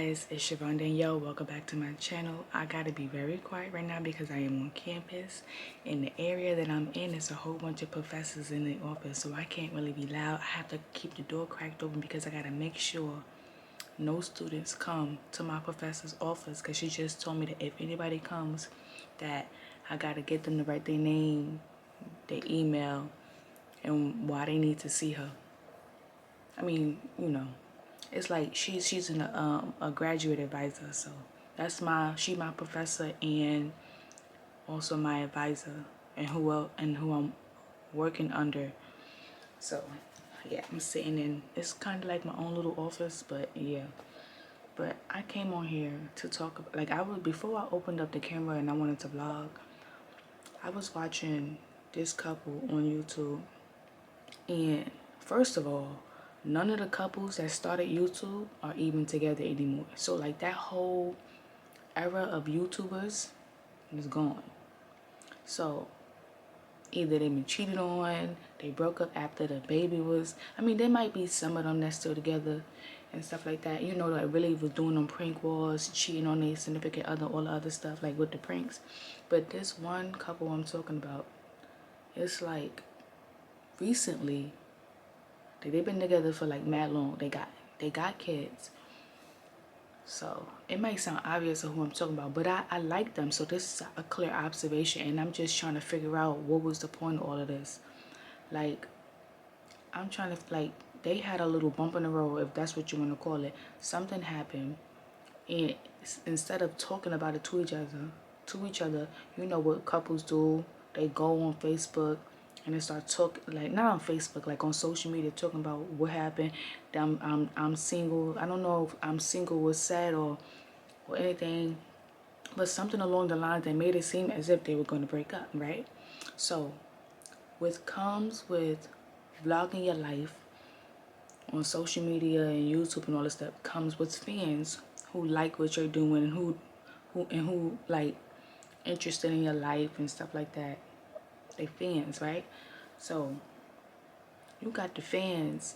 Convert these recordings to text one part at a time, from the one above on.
guys, it's Siobhan Danielle. Welcome back to my channel. I gotta be very quiet right now because I am on campus. In the area that I'm in, there's a whole bunch of professors in the office, so I can't really be loud. I have to keep the door cracked open because I gotta make sure no students come to my professor's office, because she just told me that if anybody comes, that I gotta get them to write their name, their email, and why they need to see her. I mean, you know, it's like she's a graduate advisor, so that's she my professor and also my advisor, and who I'm working under. So yeah, I'm sitting in, it's kind of like my own little office, but yeah. But I came on here to talk about, like, before I opened up the camera and I wanted to vlog, I was watching this couple on YouTube. And first of all, none of the couples that started YouTube are even together anymore. So like that whole era of YouTubers is gone. So either they've been cheated on, they broke up after the baby was, I mean, there might be some of them that's still together and stuff like that. You know, that really was doing them prank wars, cheating on their significant other, all the other stuff, like with the pranks. But this one couple I'm talking about, it's like recently, they've been together for like mad long. They got kids. So it might sound obvious of who I'm talking about, but I like them. So this is a clear observation, and I'm just trying to figure out what was the point of all of this. Like, I'm trying to, like, they had a little bump in the road, if that's what you want to call it. Something happened, and instead of talking about it to each other, you know what couples do? They go on Facebook and they start talking, like, not on Facebook, like on social media, talking about what happened. I'm single. I don't know if I'm single was said or anything, but something along the lines that made it seem as if they were going to break up, right? So comes with vlogging your life on social media and YouTube and all this stuff, comes with fans who like what you're doing and who like interested in your life and stuff like that. They fans, right? So you got the fans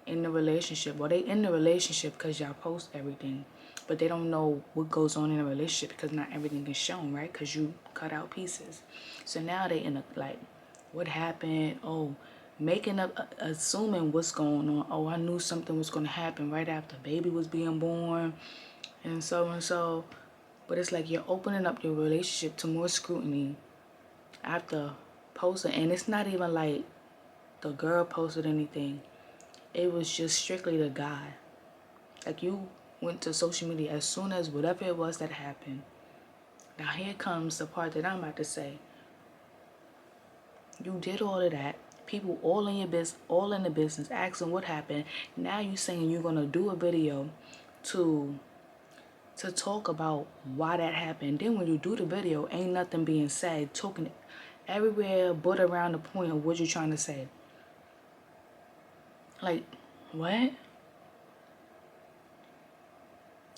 in the relationship. Well, they in the relationship because y'all post everything, but they don't know what goes on in a relationship because not everything is shown, right? Because you cut out pieces. So now they in a, like, what happened? Oh, making up, assuming what's going on. Oh, I knew something was going to happen right after baby was being born, and so and so. But it's like you're opening up your relationship to more scrutiny after posting, and it's not even like the girl posted anything. It was just strictly the guy. Like, you went to social media as soon as whatever it was that happened. Now here comes the part that I'm about to say. You did all of that. People all in your business, all in the business, asking what happened. Now you saying you're gonna do a video to talk about why that happened. Then when you do the video, ain't nothing being said, talking everywhere but around the point of what you're trying to say. Like, what?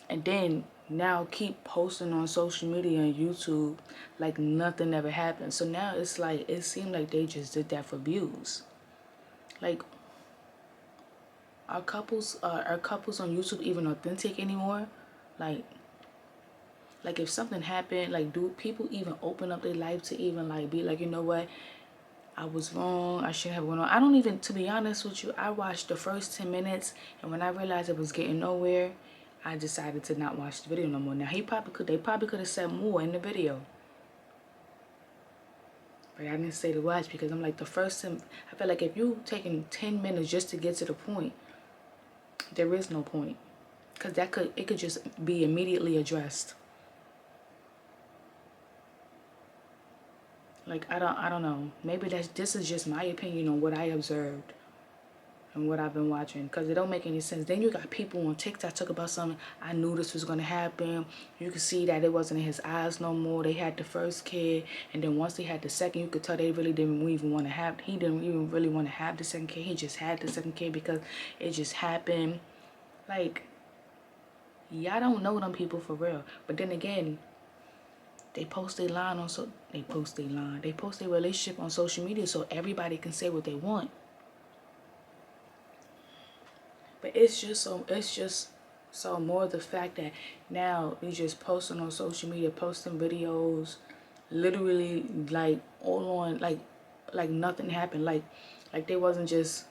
And then now keep posting on social media and YouTube like nothing ever happened. So now it's like, it seemed like they just did that for views. Like, are couples on YouTube even authentic anymore? Like if something happened, like, do people even open up their life to even like be like, you know what, I was wrong, I shouldn't have went on. I don't even, to be honest with you, I watched the first 10 minutes, and when I realized it was getting nowhere, I decided to not watch the video no more. Now they probably could have said more in the video, but I didn't stay to watch because I'm like, the first time, I feel like if you taking 10 minutes just to get to the point, there is no point, because it could just be immediately addressed. Like, I don't know. Maybe this is just my opinion on what I observed and what I've been watching, because it don't make any sense. Then you got people on TikTok talk about something. I knew this was gonna happen. You could see that it wasn't in his eyes no more. They had the first kid, and then once they had the second, you could tell they really didn't even want to have. He didn't even really want to have the second kid. He just had the second kid because it just happened. Like, y'all don't know them people for real. But then again, they post their relationship on social media so everybody can say what they want. But it's just So more the fact that now you just posting on social media, posting videos, literally like all on like nothing happened, like they wasn't just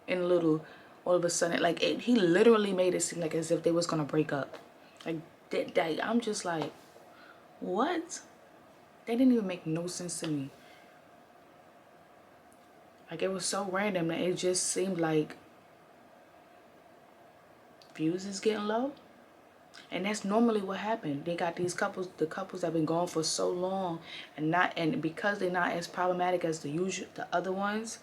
in a little all of a sudden, like he literally made it seem like as if they was gonna break up, like that. I'm just like, what? They didn't even make no sense to me. Like, it was so random that it just seemed like views is getting low. And that's normally what happened. They got these couples, the couples that have been going for so long, and because they're not as problematic as the other ones,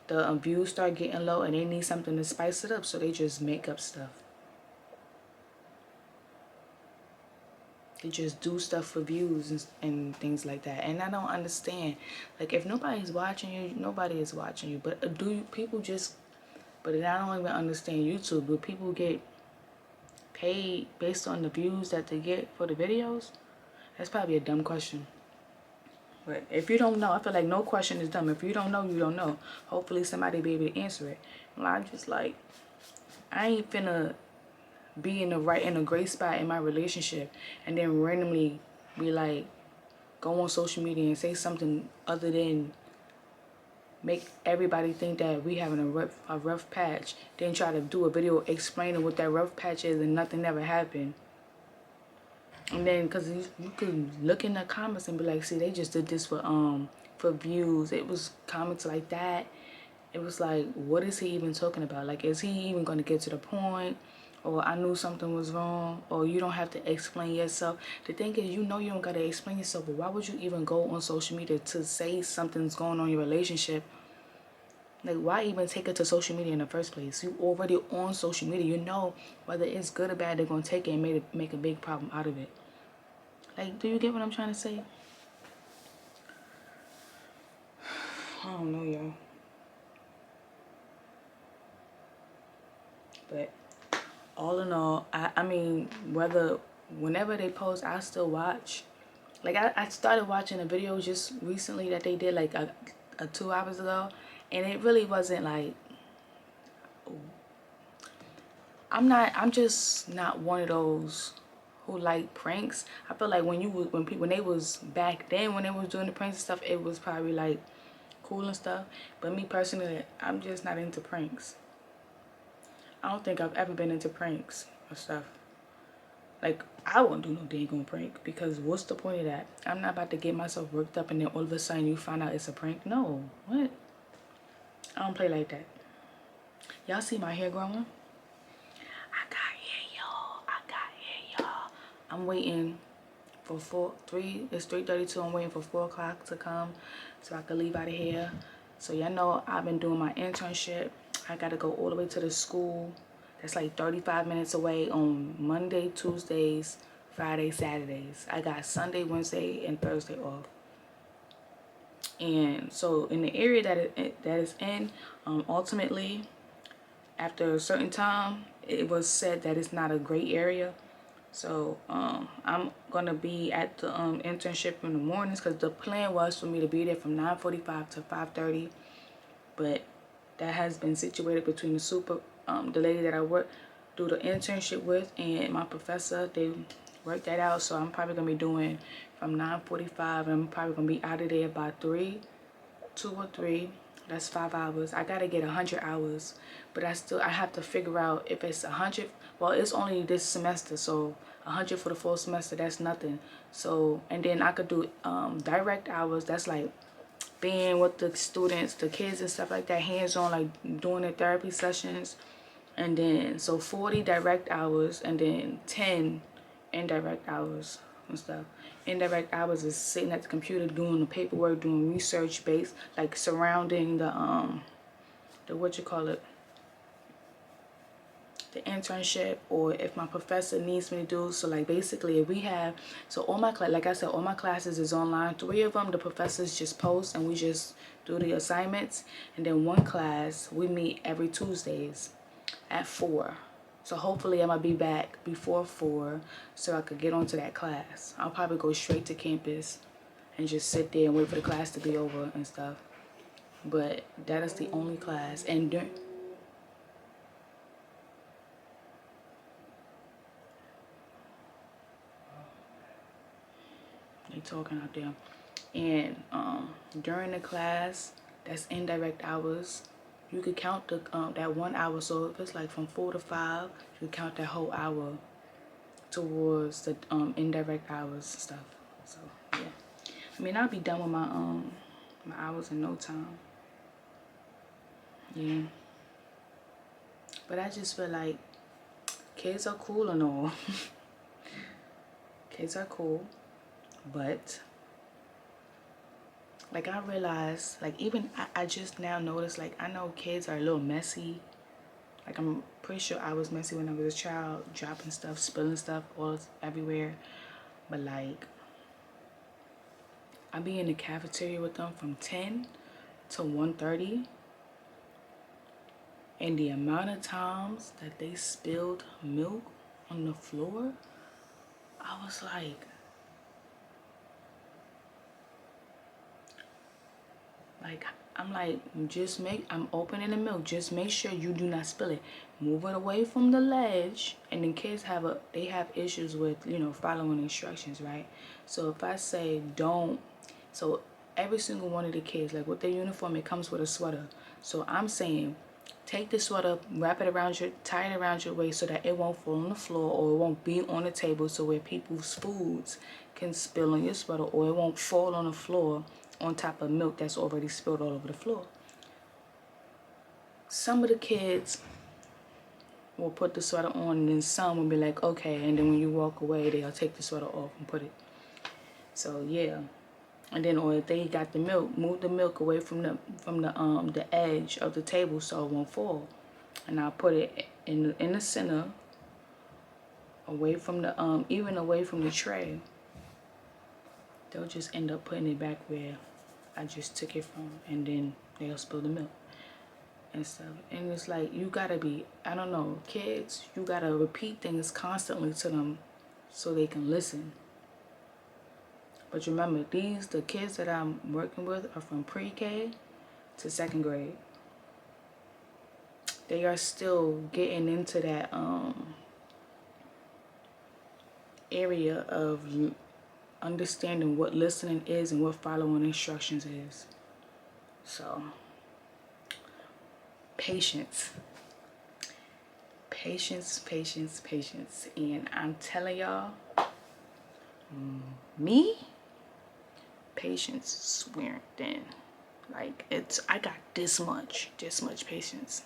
the views start getting low, and they need something to spice it up, so they just make up stuff. They just do stuff for views and things like that. And I don't understand. Like, if nobody's watching you, nobody is watching you. But people just? But I don't even understand YouTube. Do people get paid based on the views that they get for the videos? That's probably a dumb question. But if you don't know, I feel like no question is dumb. If you don't know, you don't know. Hopefully somebody be able to answer it. Well, I'm just like, I ain't finna be in a great spot in my relationship and then randomly be like, go on social media and say something other than make everybody think that we having a rough patch, then try to do a video explaining what that rough patch is and nothing ever happened. And then because you could look in the comments and be like, see, they just did this for views. It was comments like that. It was like, what is he even talking about? Like, is he even going to get to the point? Or I knew something was wrong? Or you don't have to explain yourself. The thing is, you know you don't got to explain yourself, but why would you even go on social media to say something's going on in your relationship? Like, why even take it to social media in the first place? You already on social media. You know whether it's good or bad, they're going to take it and make a big problem out of it. Like, do you get what I'm trying to say? I don't know, y'all. But all in all, I mean, whenever they post, I still watch. Like, I started watching a video just recently that they did like a 2 hours ago. And it really wasn't like, I'm just not one of those who like pranks. I feel like when they was back then, when they was doing the pranks and stuff, it was probably like cool and stuff. But me personally, I'm just not into pranks. I don't think I've ever been into pranks or stuff. Like, I won't do no dang prank, because what's the point of that? I'm not about to get myself worked up and then all of a sudden you find out it's a prank. No, what? I don't play like that. Y'all see my hair growing? I got hair, y'all. I got hair, y'all. I'm waiting for it's 3:32. I'm waiting for 4 o'clock to come so I can leave out of here. So y'all know I've been doing my internship. I got to go all the way to the school. That's like 35 minutes away on Monday, Tuesdays, Friday, Saturdays. I got Sunday, Wednesday, and Thursday off. And so in the area that is in, ultimately, after a certain time, it was said that it's not a great area. So I'm gonna be at the internship in the mornings, because the plan was for me to be there from 9:45 to 5:30, but that has been situated between the lady that I do the internship with and my professor. They worked that out, so I'm probably gonna be doing from 9:45, and I'm probably gonna be out of there by 2 or 3. That's 5 hours. I gotta get 100 hours, but I have to figure out if it's 100. Well, it's only this semester, so 100 for the full semester, that's nothing. So, and then I could do direct hours. That's like being with the students, the kids and stuff like that, hands-on, like doing their therapy sessions. And then so 40 direct hours, and then 10 indirect hours and stuff. Indirect hours is sitting at the computer doing the paperwork, doing research based, like surrounding the the internship, or if my professor needs me to do. So like basically, if we have, so all my like I said, all my classes is online. 3 of them the professors just post and we just do the assignments, and then 1 class we meet every Tuesdays at 4. So hopefully I'm gonna be back before 4 so I could get onto that class. I'll probably go straight to campus and just sit there and wait for the class to be over and stuff. But that is the only class. And talking out there. And during the class, that's indirect hours. You could count the that 1 hour. So if it's like from 4 to 5, you count that whole hour towards the indirect hours and stuff. So yeah, I mean, I'll be done with my hours in no time. Yeah, but I just feel like kids are cool and all. Kids are cool, but like I realized, like even I just now noticed, like I know kids are a little messy. Like I'm pretty sure I was messy when I was a child, dropping stuff, spilling stuff all everywhere. But like I be in the cafeteria with them from 10 to 1:30, and the amount of times that they spilled milk on the floor, I was like I'm like, I'm opening the milk, just make sure you do not spill it. Move it away from the ledge. And then kids they have issues with, you know, following instructions, right? So if I say don't, so every single one of the kids, like with their uniform, it comes with a sweater. So I'm saying, take the sweater, wrap it around tie it around your waist so that it won't fall on the floor, or it won't be on the table so where people's foods can spill on your sweater, or it won't fall on the floor on top of milk that's already spilled all over the floor. Some of the kids will put the sweater on, and then some will be like, okay, and then when you walk away, they'll take the sweater off and put it. So yeah. And then, or if they got the milk, move the milk away from the edge of the table so it won't fall. And I'll put it in the center, away from the even away from the tray. They'll just end up putting it back where I just took it from, and then they'll spill the milk and stuff. And it's like, you gotta be, I don't know, kids, you gotta repeat things constantly to them so they can listen. But remember, the kids that I'm working with are from pre-K to 2nd grade. They are still getting into that area of understanding what listening is and what following instructions is. So, patience. Patience, patience, patience. And I'm telling y'all, me, patience is wearing thin. Like, I got this much patience.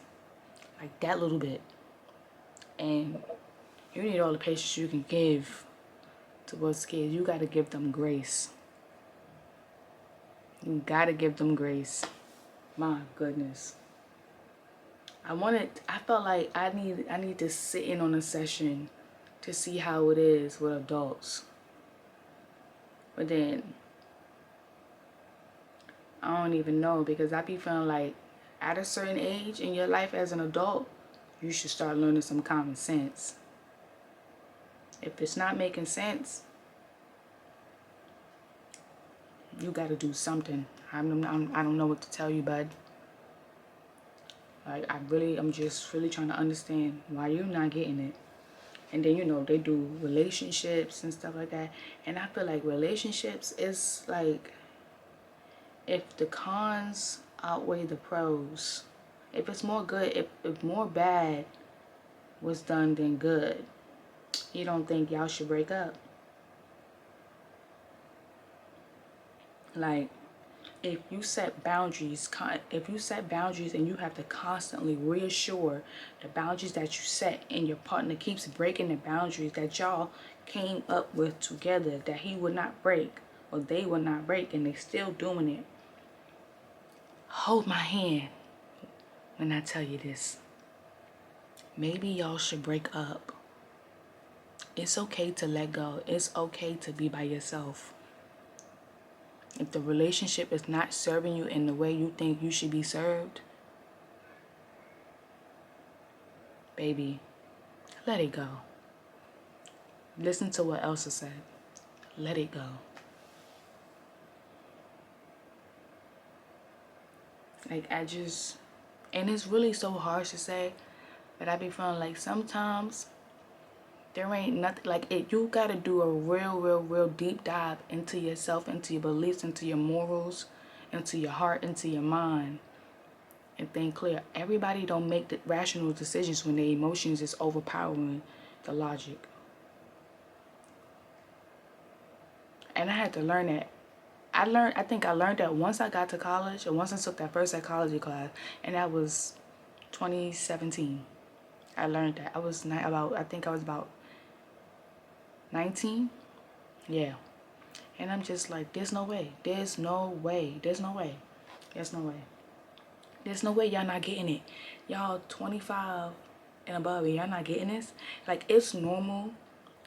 Like that little bit. And you need all the patience you can give towards kids. You gotta give them grace. You gotta give them grace. My goodness. I felt like I need to sit in on a session to see how it is with adults. But then I don't even know, because I be feeling like at a certain age in your life as an adult, you should start learning some common sense. If it's not making sense, you got to do something. I don't know what to tell you, bud. Like, I'm just really trying to understand why you're not getting it. And then, you know, they do relationships and stuff like that. And I feel like relationships is like, if the cons outweigh the pros, if it's more good, if more bad was done than good, you don't think y'all should break up? Like, if you set boundaries and you have to constantly reassure the boundaries that you set, and your partner keeps breaking the boundaries that y'all came up with together, that he would not break or they would not break, and they still doing it, hold my hand when I tell you this. Maybe y'all should break up. It's okay to let go. It's okay to be by yourself. If the relationship is not serving you in the way you think you should be served, baby, let it go. Listen to what Elsa said. Let it go. Like, and it's really so hard to say, but I be feeling like sometimes There ain't nothing like it. You gotta do a real deep dive into yourself, into your beliefs, into your morals, into your heart, into your mind, and think clear. Everybody don't make the rational decisions when their emotions is overpowering the logic. And I had to learn that. I think I learned that once I got to college, or once I took that first psychology class, and that was 2017. I learned that. I think I was about 19. Yeah. And I'm just like, there's no way. There's no way. There's no way. There's no way. There's no way y'all not getting it. Y'all 25 and above, and y'all not getting this. Like, it's normal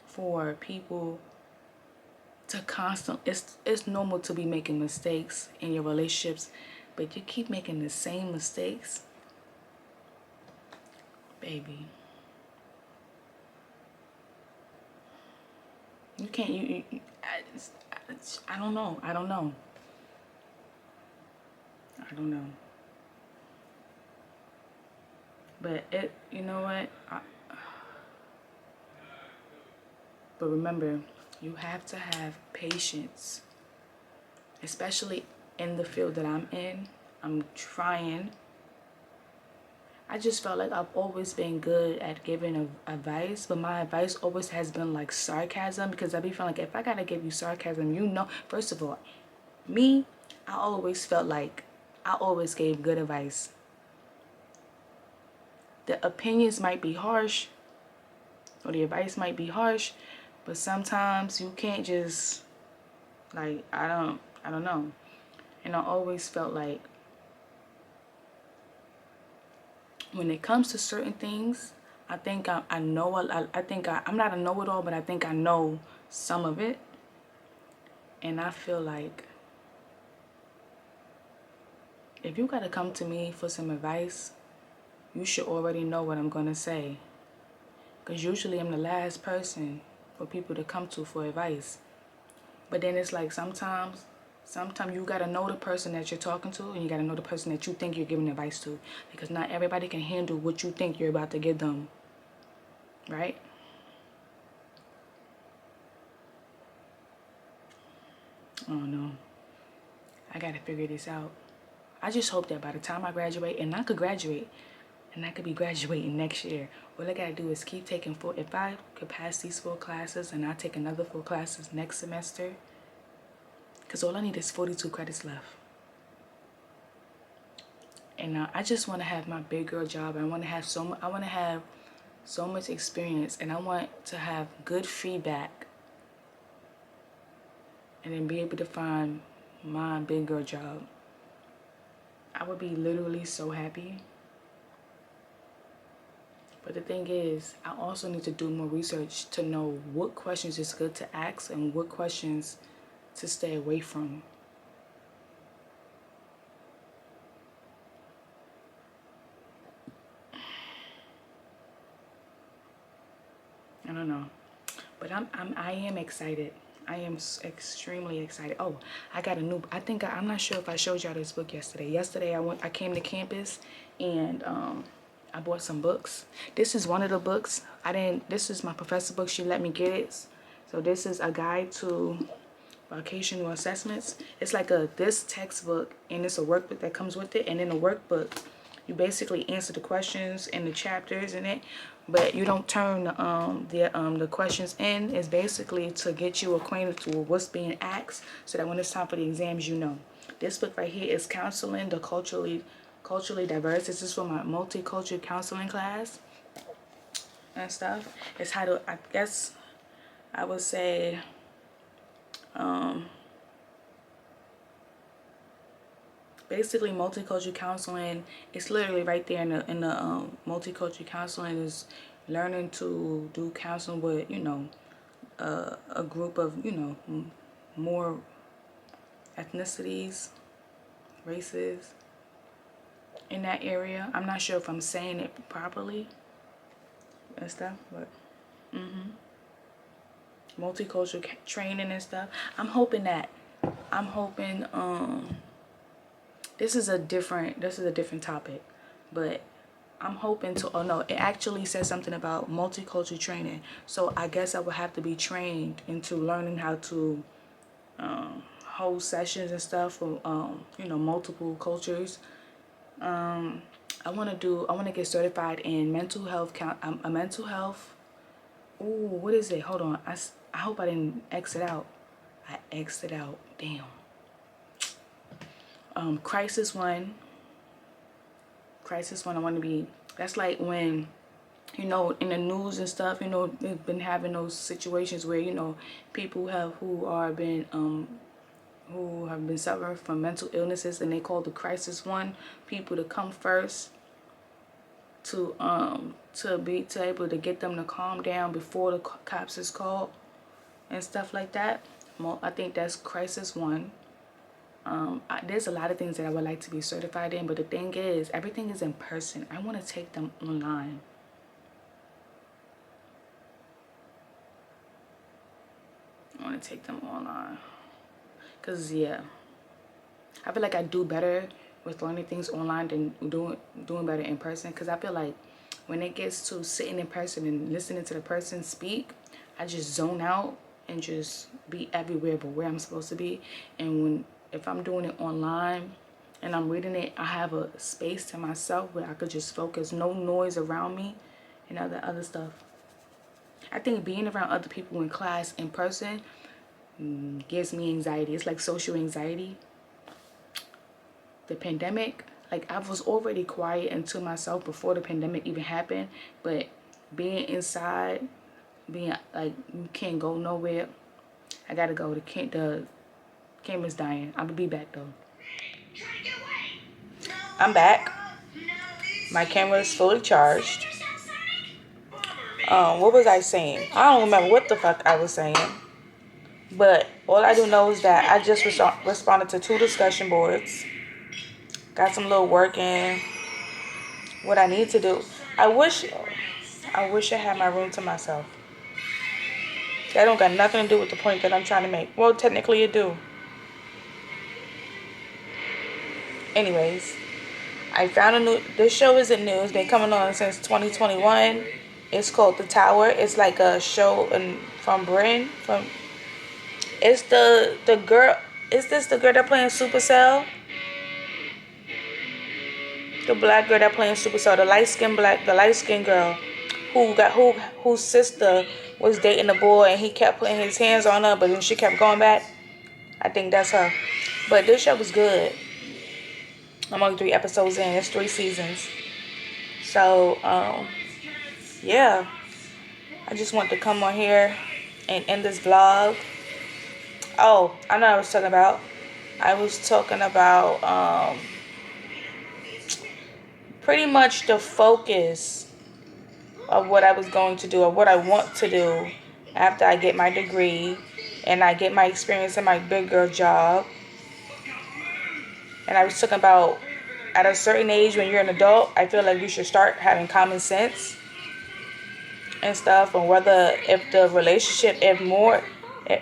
for people to it's normal to be making mistakes in your relationships, but you keep making the same mistakes, baby. You can't. I don't know. I don't know. I don't know. But you know what? But remember, you have to have patience, especially in the field that I'm in. I'm trying. I just felt like I've always been good at giving advice, but my advice always has been like sarcasm, because I be feeling like if I gotta give you sarcasm, you know, first of all, me, I always felt like I always gave good advice. The opinions might be harsh, or the advice might be harsh, but sometimes you can't just, like, I don't know. And I always felt like when it comes to certain things, I think I know. I think I'm not a know-it-all, but I think I know some of it. And I feel like if you gotta come to me for some advice, you should already know what I'm gonna say. Because usually I'm the last person for people to come to for advice. But then it's like sometimes you gotta know the person that you're talking to, and you gotta know the person that you think you're giving advice to. Because not everybody can handle what you think you're about to give them. Right? Oh no. I gotta figure this out. I just hope that by the time I graduate, and I could graduate, and I could be graduating next year, all I gotta do is keep taking if I could pass these 4 classes and I take another 4 classes next semester, because all I need is 42 credits left. And I just want to have my big girl job. I want to have so much experience, and I want to have good feedback, and then be able to find my big girl job. I would be literally so happy. But the thing is, I also need to do more research to know what questions is good to ask and what questions to stay away from. I don't know, but I am excited. I am extremely excited. Oh, I got a new. I'm not sure if I showed y'all this book yesterday. Yesterday I came to campus, and I bought some books. This is one of the books. This is my professor book. She let me get it. So this is a guide to vocational assessments. It's like this textbook, and it's a workbook that comes with it. And in the workbook, you basically answer the questions and the chapters in it, but you don't turn the questions in. It's basically to get you acquainted with what's being asked, so that when it's time for the exams, you know. This book right here is Counseling the Culturally Diverse. This is for my multicultural counseling class and stuff. It's titled, I guess I would say, basically multicultural counseling. It's literally right there in the multicultural counseling is learning to do counseling with, you know, a group of, you know, more ethnicities, races in that area. I'm not sure if I'm saying it properly and stuff, but multicultural training and stuff. I'm hoping this is a different topic, but I'm hoping to, oh no, it actually says something about multicultural training. So I guess I would have to be trained into learning how to hold sessions and stuff for, you know, multiple cultures. I want to get certified in mental health, a mental health. Ooh, what is it? Hold on. I hope I didn't exit out. I exited out. Damn. Crisis one. Crisis one. I want to be. That's like when, you know, in the news and stuff. You know, they've been having those situations where, you know, people who have been suffering from mental illnesses, and they call the crisis one people to come first to be able to get them to calm down before the cops is called and stuff like that. I think that's crisis one. There's a lot of things that I would like to be certified in, but the thing is, everything is in person. I want to take them online. Cause yeah, I feel like I do better with learning things online than doing better in person. Cause I feel like when it gets to sitting in person and listening to the person speak, I just zone out and just be everywhere but where I'm supposed to be. And if I'm doing it online and I'm reading it, I have a space to myself where I could just focus, no noise around me and other stuff. I think being around other people in class in person gives me anxiety. It's like social anxiety. The pandemic, like I was already quiet and to myself before the pandemic even happened, but being inside, being like you can't go nowhere. I gotta go. The camera's dying. I'll be back though. I'm back. My camera is fully charged. What was I saying? I don't remember what the fuck I was saying. But all I do know is that I just responded to 2 discussion boards. Got some little work in. What I need to do. I wish I had my room to myself. That don't got nothing to do with the point that I'm trying to make. Well, technically it do. Anyways, I found this show isn't new. It's been coming on since 2021. It's called The Tower. It's like a show from Britain. It's the girl. Is this the girl that playing Supercell? The black girl that playing Supercell. The light skinned girl, whose sister was dating a boy and he kept putting his hands on her, but then she kept going back. I think that's her. But this show was good. I'm only 3 episodes in. It's 3 seasons. So, yeah. I just want to come on here and end this vlog. Oh, I know what I was talking about. I was talking about pretty much the focus of what I was going to do, or what I want to do after I get my degree and I get my experience in my big girl job. And I was talking about at a certain age, when you're an adult, I feel like you should start having common sense and stuff, and whether if the relationship,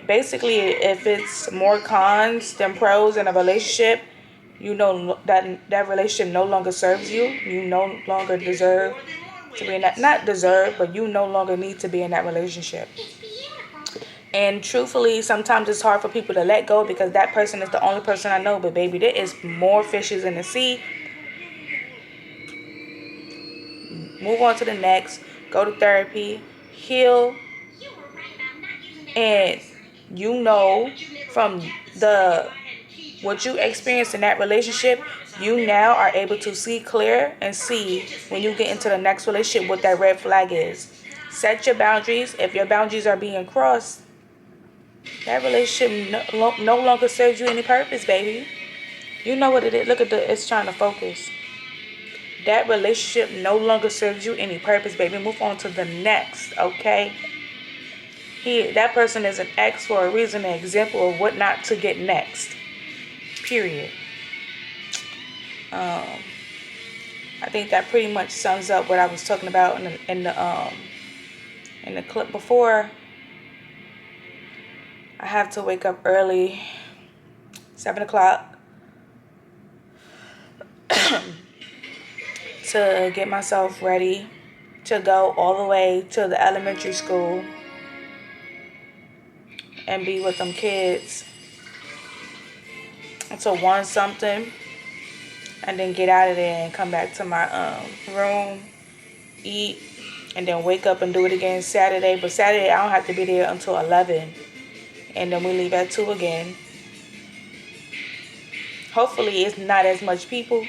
basically if it's more cons than pros in a relationship, you know that relationship no longer serves you. You no longer deserve to be in that, not deserve, but you no longer need to be in that relationship. And truthfully, sometimes it's hard for people to let go because that person is the only person I know. But baby, there is more fishes in the sea. Move on to the next. Go to therapy. Heal. And you know from what you experienced in that relationship, you now are able to see clear and see when you get into the next relationship what that red flag is. Set your boundaries. If your boundaries are being crossed, that relationship no longer serves you any purpose, baby. You know what it is. Look at it's trying to focus. That relationship no longer serves you any purpose, baby. Move on to the next, okay? That person is an X for a reason, an example of what not to get next. Period. I think that pretty much sums up what I was talking about in the clip before. I have to wake up early, 7 o'clock, to get myself ready to go all the way to the elementary school and be with them kids until 1 something, and then get out of there and come back to my room, eat, and then wake up and do it again Saturday. But Saturday I don't have to be there until 11, and then we leave at 2 again. Hopefully it's not as much people,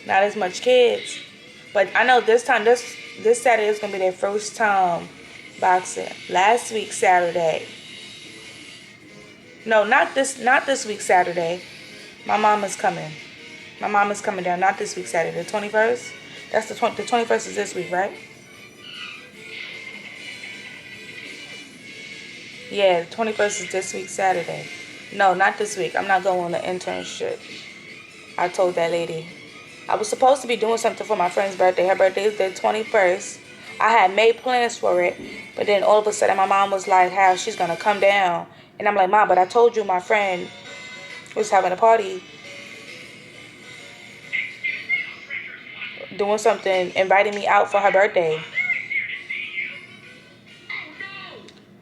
not as much kids. But I know this Saturday is gonna be their first time boxing. Last week Saturday. No, not this week Saturday. My mom is coming. My mom is coming down. Not this week Saturday. The 21st. That's the 21st is this week, right? Yeah, the 21st is this week Saturday. No, not this week. I'm not going on an internship. I told that lady. I was supposed to be doing something for my friend's birthday. Her birthday is the 21st. I had made plans for it, but then all of a sudden my mom was like, how she's going to come down. And I'm like, Mom, but I told you my friend was having a party, doing something, inviting me out for her birthday.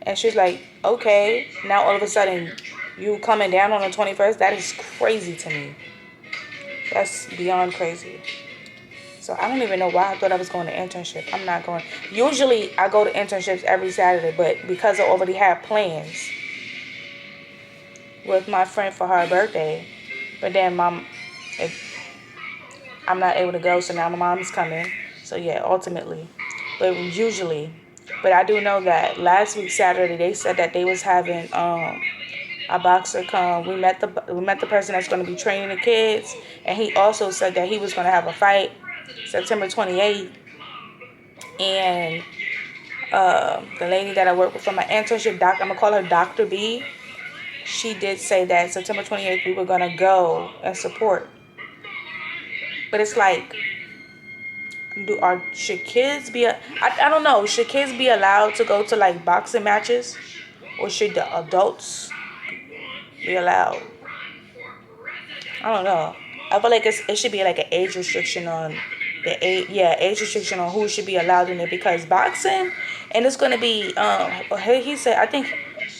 And she's like, okay, now all of a sudden you coming down on the 21st? That is crazy to me. That's beyond crazy. So I don't even know why I thought I was going to internship. I'm not going. Usually I go to internships every Saturday, but because I already have plans with my friend for her birthday, but then I'm not able to go, so now my mom's coming. So yeah, ultimately. But usually. But I do know that last week Saturday they said that they was having a boxer come. We met the person that's going to be training the kids, and he also said that he was going to have a fight September 28th. And the lady that I work with for my internship, I'm going to call her Dr. B. She did say that September 28th we were going to go and support. But it's like, should kids be, I don't know, should kids be allowed to go to like boxing matches? Or should the adults be allowed? I don't know. I feel like it should be like an age restriction on age restriction on who should be allowed in it, because boxing, and it's going to be, he said, I think,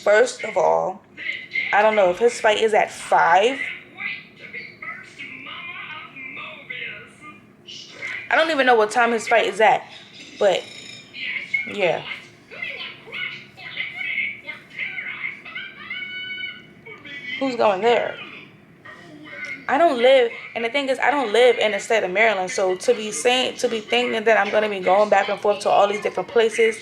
first of all, I don't know if his fight is at 5. I don't even know what time his fight is at, but yeah. Who's going there? I don't live, and the thing is, I don't live in the state of Maryland, so to be thinking that I'm going to be going back and forth to all these different places,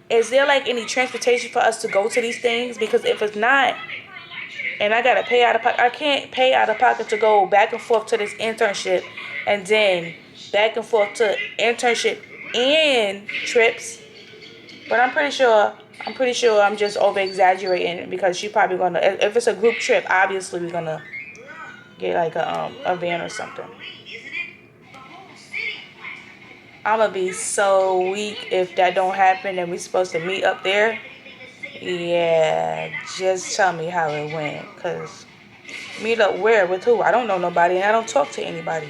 is there like any transportation for us to go to these things? Because if it's not, and I got to pay out of pocket, I can't pay out of pocket to go back and forth to this internship, and then back and forth to internship and trips. But I'm pretty sure I'm just over exaggerating, because she probably gonna, if it's a group trip, obviously we're gonna get like a van or something. I'm gonna be so weak if that don't happen and we supposed to meet up there. Yeah, just tell me how it went, cause meet up where, with who? I don't know nobody, and I don't talk to anybody.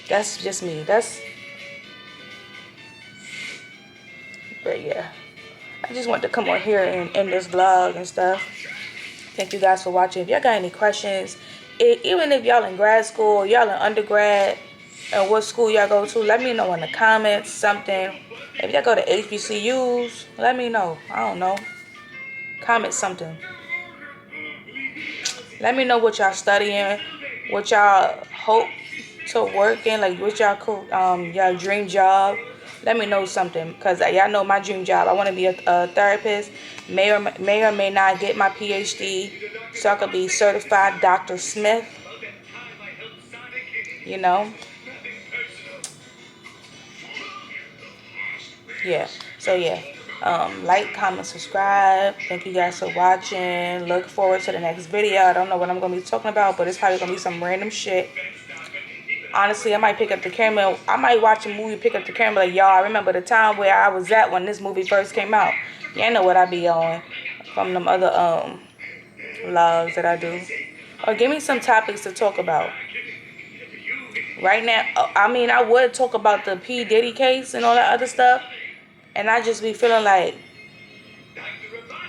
That's just me. But yeah, I just wanted to come on here and end this vlog and stuff. Thank you guys for watching. If y'all got any questions, even if y'all in grad school, y'all in undergrad, and what school y'all go to, let me know in the comments something. If y'all go to HBCUs, let me know. I don't know. Comment something. Let me know what y'all studying, what y'all hope to work in, like what y'all dream job. Let me know something, because y'all know my dream job. I want to be a therapist. May or may not get my PhD, so I could be certified Dr. Smith. You know? Yeah. So yeah. Like, comment, subscribe. Thank you guys for watching. Look forward to the next video. I don't know what I'm going to be talking about, but it's probably going to be some random shit. Honestly, I might pick up the camera. I might watch a movie, pick up the camera like, y'all, I remember the time where I was at when this movie first came out. Y'all know what I be on from them other vlogs that I do. Or give me some topics to talk about. Right now, I mean, I would talk about the P. Diddy case and all that other stuff. And I just be feeling like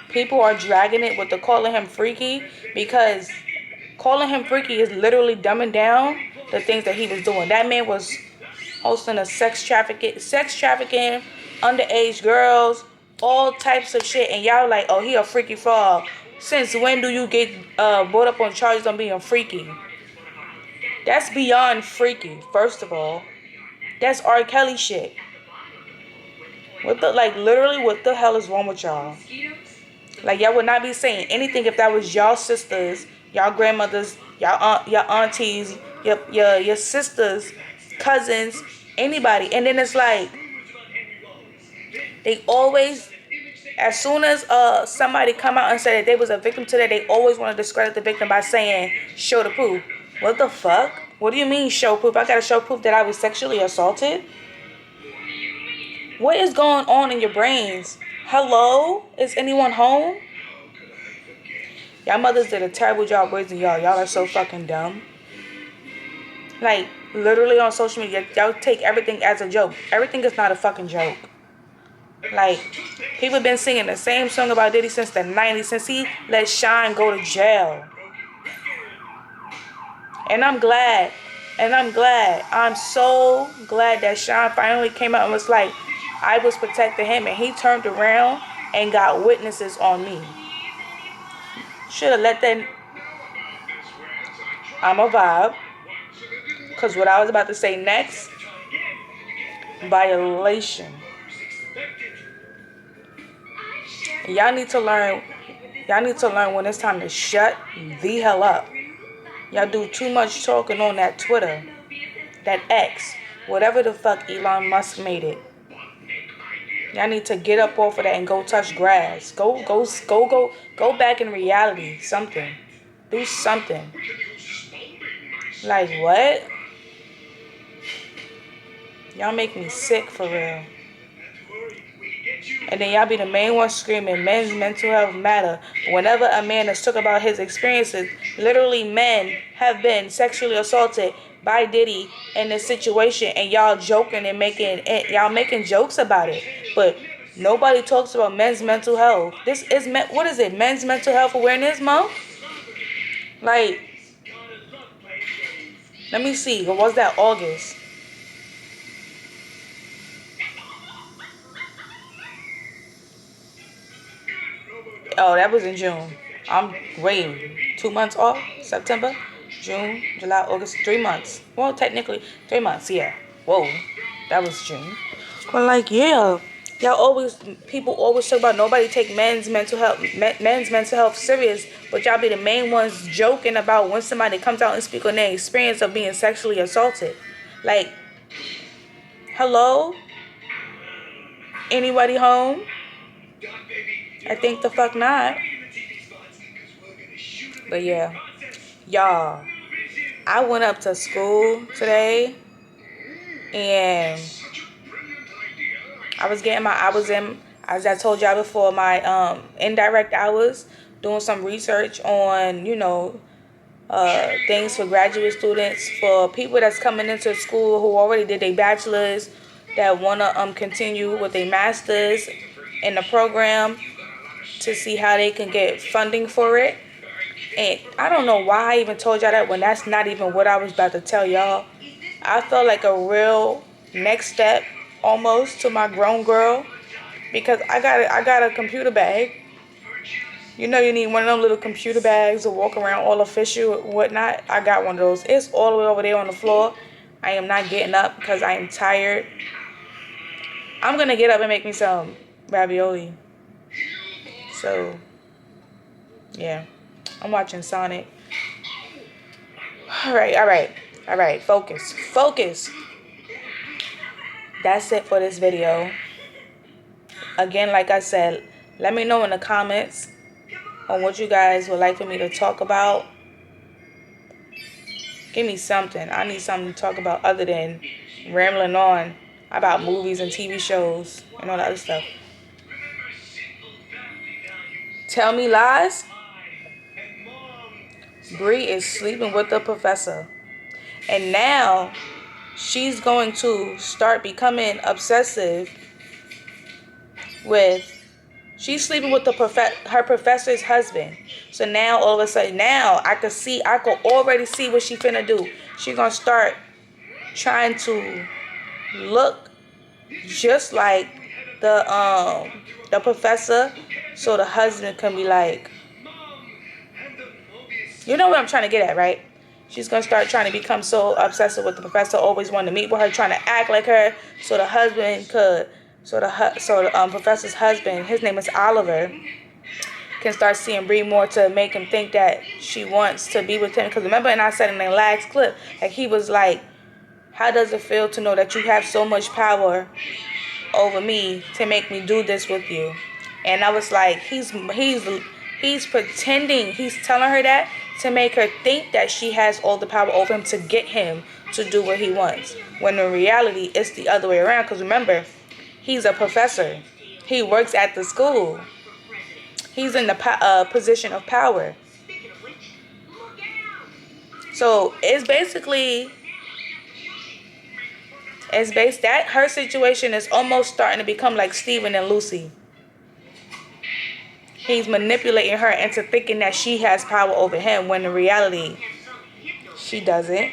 people are dragging it with the calling him freaky, because calling him freaky is literally dumbing down the things that he was doing. That man was hosting a sex trafficking, underage girls, all types of shit. And y'all like, oh, he a freaky frog. Since when do you get brought up on charges on being freaky? That's beyond freaky, first of all. That's R. Kelly shit. What the, like, literally, what the hell is wrong with y'all? Like, y'all would not be saying anything if that was y'all sisters, y'all grandmothers, your aunties, your sisters, cousins, anybody. And then it's like, they always, as soon as somebody come out and say that they was a victim to that, they always want to discredit the victim by saying, show the proof. What the fuck? What do you mean show proof? I gotta show proof that I was sexually assaulted? What is going on in your brains? Hello? Is anyone home? Y'all mothers did a terrible job raising y'all. Y'all are so fucking dumb. Like, literally on social media, y'all take everything as a joke. Everything is not a fucking joke. Like, people been singing the same song about Diddy since the 90s, since he let Shine go to jail. And I'm glad. I'm so glad that Shine finally came out and was like, I was protecting him. And he turned around and got witnesses on me. Should have let that. I'm a vibe. Because what I was about to say next, violation. Y'all need to learn when it's time to shut the hell up. Y'all do too much talking on that Twitter, that X, whatever the fuck Elon Musk made it. Y'all need to get up off of that and go touch grass. Go back in reality. Something. Do something. Like, what? Y'all make me sick for real. And then y'all be the main ones screaming men's mental health matter. Whenever a man has talked about his experiences, literally men have been sexually assaulted by Diddy in this situation, and y'all joking and making jokes about it. But nobody talks about men's mental health. This is what is it? Men's Mental Health Awareness Month? Like, let me see. Or was that August? Oh, that was in June. I'm waiting. 2 months off. September, June, July, August. 3 months. Well, technically, 3 months. Yeah. Whoa. That was June. But like, yeah. People always talk about nobody take men's mental health serious. But y'all be the main ones joking about when somebody comes out and speak on their experience of being sexually assaulted. Like, hello? Anybody home? I think the fuck not. But yeah, y'all, I went up to school today, and as I told y'all before, my indirect hours, doing some research on, things for graduate students, for people that's coming into school who already did their bachelor's, that want to continue with their master's in the program, to see how they can get funding for it. And I don't know why I even told y'all that when that's not even what I was about to tell y'all. I felt like a real next step almost to my grown girl, because I got a computer bag. You know, you need one of them little computer bags to walk around all official and whatnot. I got one of those. It's all the way over there on the floor. I am not getting up because I am tired. I'm going to get up and make me some ravioli. So, yeah. I'm watching Sonic. All right. Focus. That's it for this video. Again, like I said, let me know in the comments on what you guys would like for me to talk about. Give me something. I need something to talk about other than rambling on about movies and TV shows and all that other stuff. Tell me lies. Bree is sleeping with the professor. And now she's going to start becoming obsessive with, she's sleeping with her professor's husband. So now all of a sudden, now I could already see what she finna do. She gonna start trying to look just like the professor, so the husband can be like, you know what I'm trying to get at, right? She's gonna start trying to become so obsessive with the professor, always wanting to meet with her, trying to act like her, so the husband could, so the professor's husband, his name is Oliver, can start seeing Bree more to make him think that she wants to be with him. Because remember, and I said in the last clip, like he was like, how does it feel to know that you have so much power over me to make me do this with you? And I was like, he's pretending, he's telling her that to make her think that she has all the power over him to get him to do what he wants, when in reality it's the other way around. Because remember, he's a professor, he works at the school, he's in the position of power. So it's based that her situation is almost starting to become like Steven and Lucy. He's manipulating her into thinking that she has power over him, when in reality she doesn't.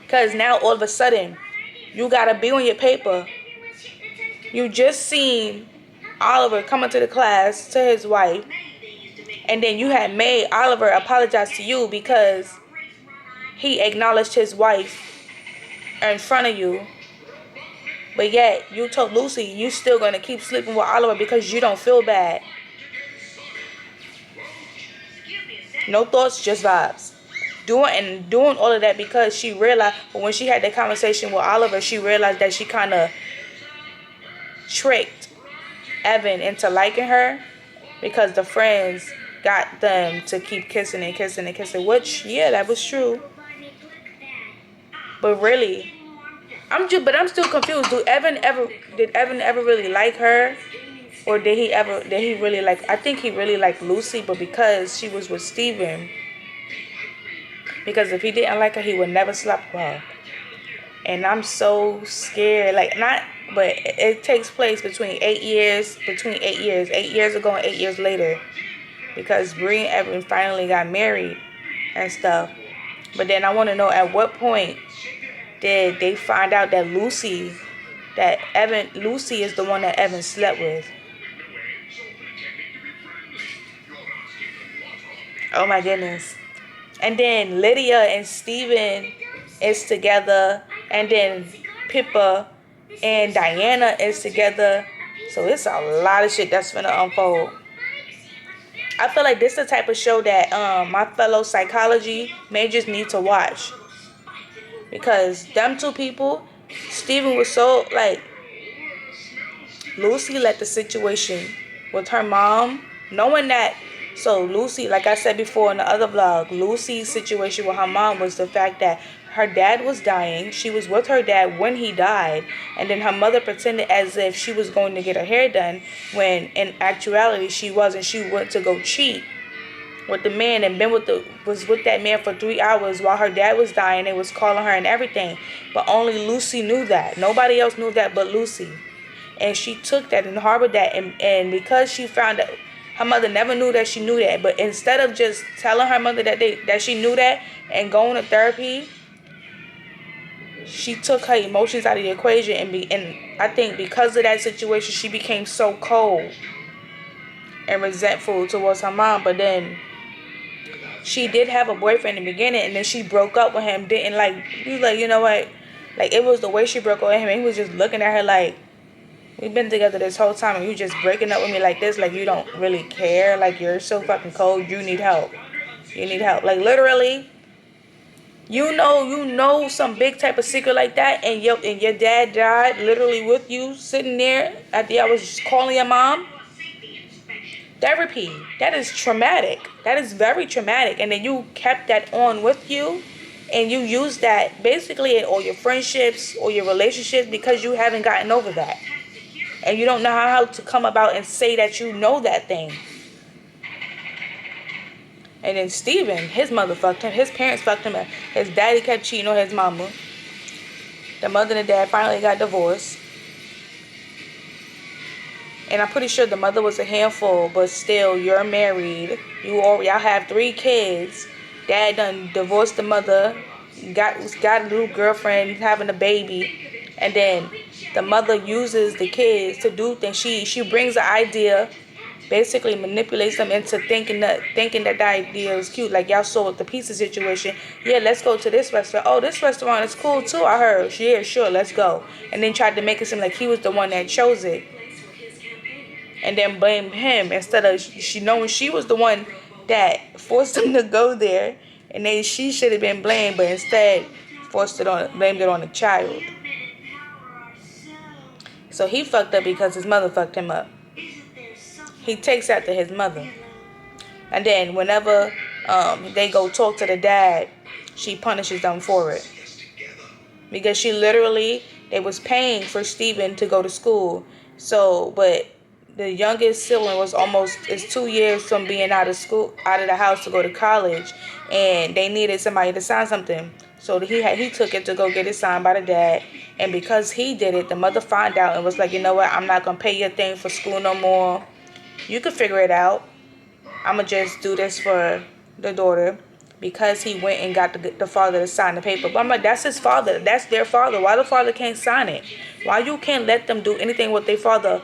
Because now all of a sudden you gotta be on your paper. You just seen Oliver coming to the class to his wife, and then you had made Oliver apologize to you because he acknowledged his wife in front of you. But yet you told Lucy you still gonna keep sleeping with Oliver because you don't feel bad. No thoughts, just vibes. Doing all of that because she realized, but when she had that conversation with Oliver, she realized that she kind of tricked Evan into liking her, because the friends got them to keep kissing and kissing and kissing, which, yeah, that was true. But really, I'm still confused. Did Evan ever really like her? Or did he really like, I think he really liked Lucy, but because she was with Steven, because if he didn't like her, he would never sleep with her. And I'm so scared, but it takes place between 8 years ago and 8 years later, because Bree and Evan finally got married and stuff. But then I want to know, at what point did they find out that Lucy is the one that Evan slept with? Oh my goodness. And then Lydia and Steven is together, and then Pippa and Diana is together. So it's a lot of shit that's gonna unfold. I feel like this is the type of show that my fellow psychology majors need to watch, because them two people, Steven was so like, Lucy let the situation with her mom, knowing that. So Lucy, like I said before in the other vlog, Lucy's situation with her mom was the fact that her dad was dying. She was with her dad when he died, and then her mother pretended as if she was going to get her hair done, when in actuality she wasn't. She went to go cheat with the man and was with that man for 3 hours while her dad was dying. They was calling her and everything, but only Lucy knew that. Nobody else knew that but Lucy. And she took that and harbored that, and because she found out, her mother never knew that she knew that, but instead of just telling her mother that she knew that and going to therapy, she took her emotions out of the equation, and I think because of that situation, she became so cold and resentful towards her mom. But then she did have a boyfriend in the beginning, and then she broke up with him. He was like, you know what? Like, it was the way she broke up with him, and he was just looking at her like, we've been together this whole time, and you just breaking up with me like this, like you don't really care, like you're so fucking cold, you need help. Like, literally, you know some big type of secret like that, and your dad died literally with you sitting there at the hours calling your mom. Therapy, that is traumatic. That is very traumatic. And then you kept that on with you, and you use that basically in all your friendships or your relationships, because you haven't gotten over that. And you don't know how to come about and say that you know that thing. And then Steven, his mother fucked him. His parents fucked him. His daddy kept cheating on his mama. The mother and the dad finally got divorced. And I'm pretty sure the mother was a handful, but still, you're married. Y'all have 3 kids. Dad done divorced the mother, got a new girlfriend, having a baby, and then the mother uses the kids to do things. She brings an idea, basically manipulates them into thinking that the idea is cute. Like y'all saw with the pizza situation. Yeah, let's go to this restaurant. Oh, this restaurant is cool too, I heard. Yeah, sure, let's go. And then tried to make it seem like he was the one that chose it. And then blame him instead of she knowing she was the one that forced him to go there, and then she should have been blamed, but instead blamed it on the child. So he fucked up because his mother fucked him up. He takes after his mother, and then whenever they go talk to the dad, she punishes them for it because they was paying for Steven to go to school. So, but the youngest sibling is 2 years from being out of the house to go to college, and they needed somebody to sign something. So he took it to go get it signed by the dad, and because he did it, the mother found out and was like, you know what, I'm not gonna pay your thing for school no more. You can figure it out. I'ma just do this for the daughter, because he went and got the father to sign the paper. But I'm like, that's his father. That's their father. Why the father can't sign it? Why you can't let them do anything with their father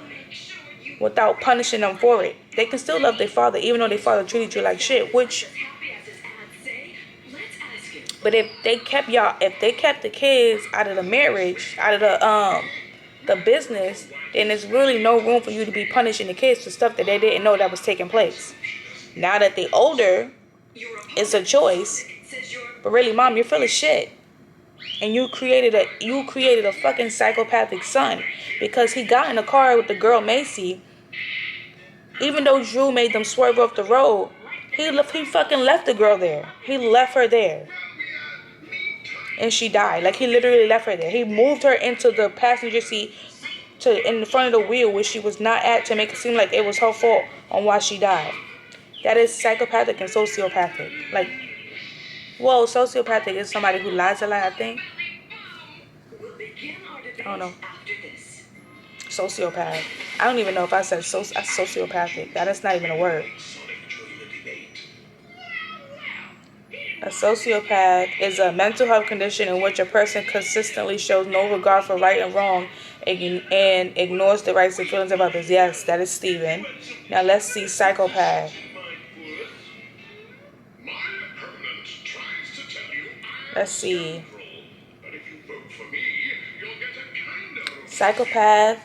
without punishing them for it? They can still love their father, even though their father treated you like shit. But if they kept the kids out of the marriage, out of the business, then there's really no room for you to be punishing the kids for stuff that they didn't know that was taking place. Now that they're older, it's a choice. But really, Mom, you're full of shit. And you created a fucking psychopathic son, because he got in a car with the girl Macy. Even though Drew made them swerve off the road, he fucking left the girl there. He left her there. And she died. Like, he literally left her there. He moved her into the passenger seat in front of the wheel where she was not at, to make it seem like it was her fault on why she died. That is psychopathic and sociopathic. Like, well, sociopathic is somebody who lies a lot, I think. I don't know. Sociopath. I don't even know if I said sociopathic. That is not even a word. A sociopath is a mental health condition in which a person consistently shows no regard for right and wrong and ignores the rights and feelings of others. Yes, that is Steven. Now let's see psychopath. Let's see. Psychopath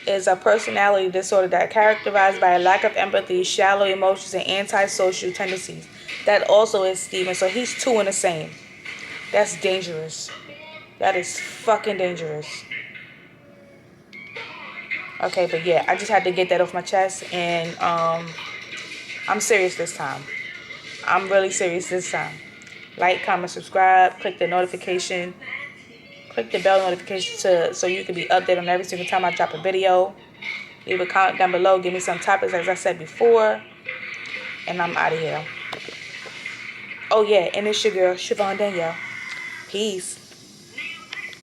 is a personality disorder that characterized by a lack of empathy, shallow emotions, and antisocial tendencies. That also is Steven. So he's 2 in the same. That's dangerous. That is fucking dangerous. Okay, but yeah, I just had to get that off my chest, and I'm serious this time. I'm really serious this time. Like, comment, subscribe, click the notification. Click the bell notification so you can be updated on every single time I drop a video. Leave a comment down below. Give me some topics, as I said before. And I'm out of here. Oh, yeah. And it's your girl, Siobhan Danielle. Peace.